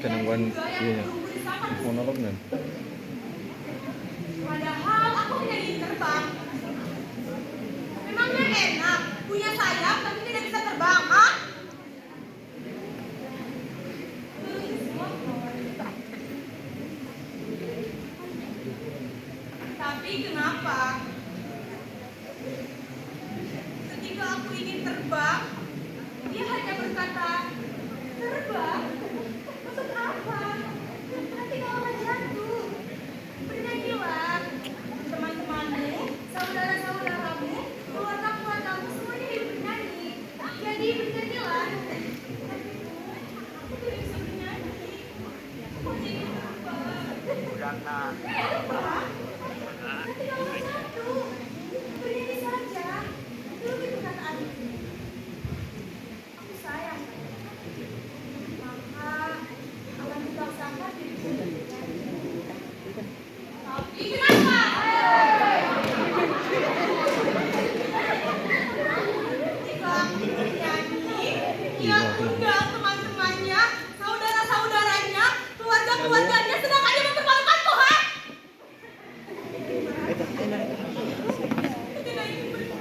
Kenangguan iya monolog kan. Padahal aku tidak ingin terbang. Memangnya enak punya sayap tapi tidak bisa terbang, ah? Tapi kenapa? Ketika aku ingin terbang, dia hanya berkata, terbang? Untuk apa? Nanti kalau jatuh. Bernyanyilah. Teman-temanmu, saudara-saudaramu, keluarga-keluargamu semuanya hidup bernyanyi. Jadi bernyanyilah. Aku tidak bisa bernyanyi. Aku hanya ingin terbang. Terbang? Nanti kalau jatuh. Bernyanyi saja. Itu lebih perkataan itu. Aku sayang. Maka akan dipaksakan diriku bernyanyi. Tapi kenapa? Jika aku bernyanyi, dia undang teman-temannya, saudara-saudaranya, keluarga-keluarganya, sedang aja mempermalukanku, ha? Aku tidak ingin bernyanyi.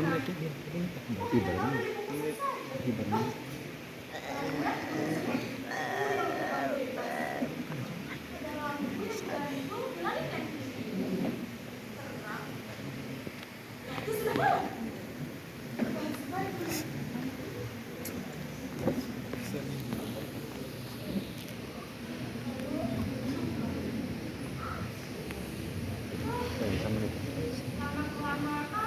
menit ya. Ibaratnya. Ibaratnya. Sama menit.